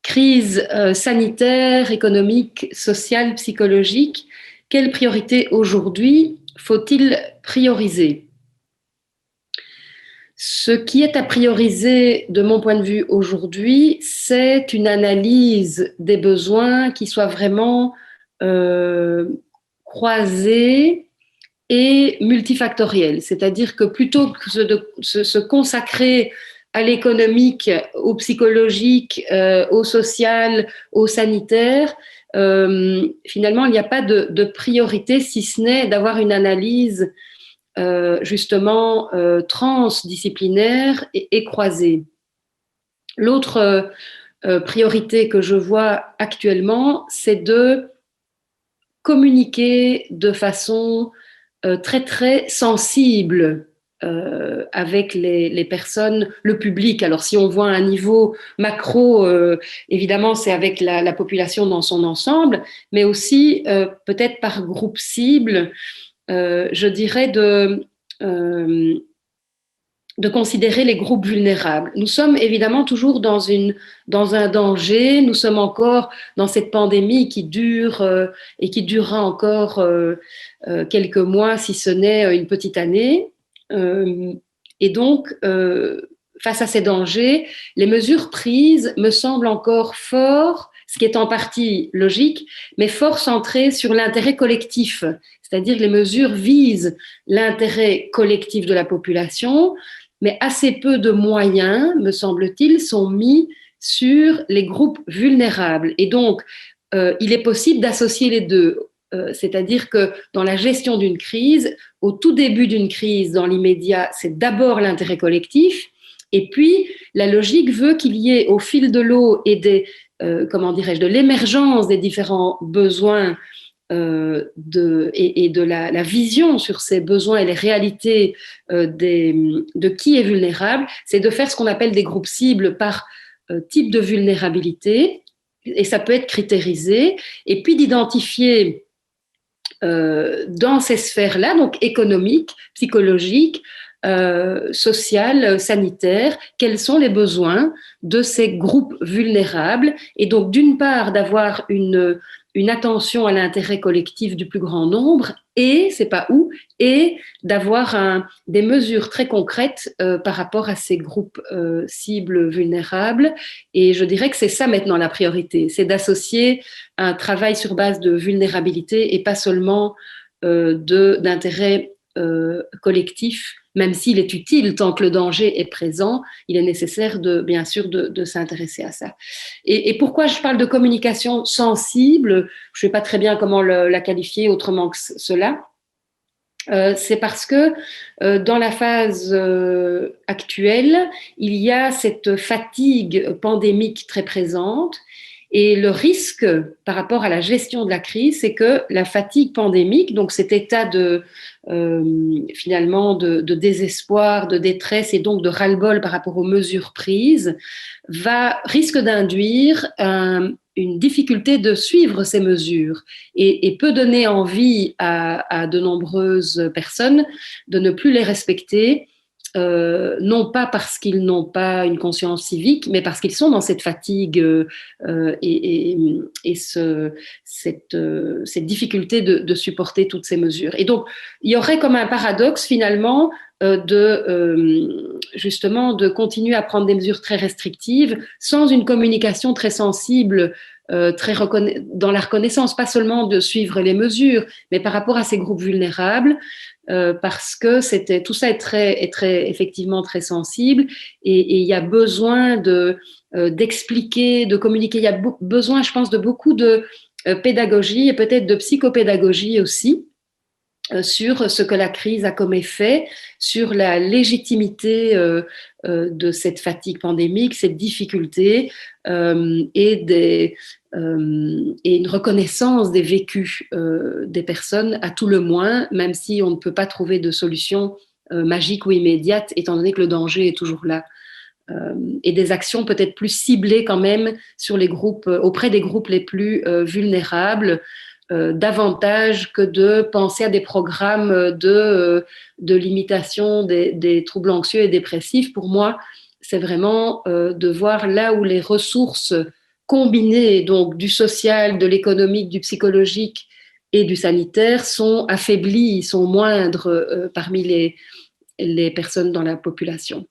Crise sanitaire, économique, sociale, psychologique. Quelles priorités aujourd'hui faut-il prioriser? Ce qui est à prioriser de mon point de vue aujourd'hui, c'est une analyse des besoins qui soit vraiment croisée et multifactorielle. C'est-à-dire que plutôt que de se consacrer à l'économique, au psychologique, au social, au sanitaire, finalement, il n'y a pas de priorité si ce n'est d'avoir une analyse justement transdisciplinaire et croisée. L'autre priorité que je vois actuellement, c'est de communiquer de façon très très sensible avec les personnes, le public. Alors si on voit un niveau macro, évidemment c'est avec la population dans son ensemble, mais aussi peut-être par groupe cible, je dirais de considérer les groupes vulnérables. Nous sommes évidemment toujours dans un danger, nous sommes encore dans cette pandémie qui dure et qui durera encore quelques mois, si ce n'est une petite année. Et donc, face à ces dangers, les mesures prises me semblent encore fort, ce qui est en partie logique, mais fort centrées sur l'intérêt collectif. C'est-à-dire que les mesures visent l'intérêt collectif de la population, mais assez peu de moyens, me semble-t-il, sont mis sur les groupes vulnérables. Et donc, il est possible d'associer les deux. C'est-à-dire que dans la gestion d'une crise, au tout début d'une crise, dans l'immédiat, c'est d'abord l'intérêt collectif, et puis la logique veut qu'il y ait au fil de l'eau et de l'émergence des différents besoins et de la vision sur ces besoins et les réalités de qui est vulnérable, c'est de faire ce qu'on appelle des groupes cibles par type de vulnérabilité, et ça peut être critérisé, et puis d'identifier dans ces sphères-là, donc économiques, psychologiques, sociales, sanitaires, quels sont les besoins de ces groupes vulnérables, et donc d'une part d'avoir une attention à l'intérêt collectif du plus grand nombre, et c'est pas où, et d'avoir des mesures très concrètes par rapport à ces groupes cibles vulnérables. Et je dirais que c'est ça maintenant la priorité, c'est d'associer un travail sur base de vulnérabilité et pas seulement d'intérêt collectif, même s'il est utile tant que le danger est présent, il est nécessaire bien sûr de s'intéresser à ça. Et pourquoi je parle de communication sensible, je ne sais pas très bien comment la qualifier autrement que cela. C'est parce que dans la phase actuelle, il y a cette fatigue pandémique très présente. Et le risque par rapport à la gestion de la crise, c'est que la fatigue pandémique, donc cet état finalement de désespoir, de détresse et donc de ras-le-bol par rapport aux mesures prises, risque d'induire une difficulté de suivre ces mesures et peut donner envie à de nombreuses personnes de ne plus les respecter. Non pas parce qu'ils n'ont pas une conscience civique, mais parce qu'ils sont dans cette fatigue et cette difficulté de supporter toutes ces mesures. Et donc, il y aurait comme un paradoxe finalement justement de continuer à prendre des mesures très restrictives sans une communication très sensible dans la reconnaissance, pas seulement de suivre les mesures, mais par rapport à ces groupes vulnérables, parce que tout ça est très effectivement très sensible, et il y a besoin d'expliquer, de communiquer. Il y a besoin, je pense, de beaucoup de pédagogie et peut-être de psychopédagogie aussi, sur ce que la crise a comme effet, sur la légitimité de cette fatigue pandémique, cette difficulté et une reconnaissance des vécus des personnes, à tout le moins, même si on ne peut pas trouver de solution magique ou immédiate, étant donné que le danger est toujours là. Et des actions peut-être plus ciblées quand même sur les groupes, auprès des groupes les plus vulnérables, davantage que de penser à des programmes de limitation des troubles anxieux et dépressifs. Pour moi, c'est vraiment de voir là où les ressources combinés donc du social, de l'économique, du psychologique et du sanitaire sont affaiblis, sont moindres parmi les personnes dans la population.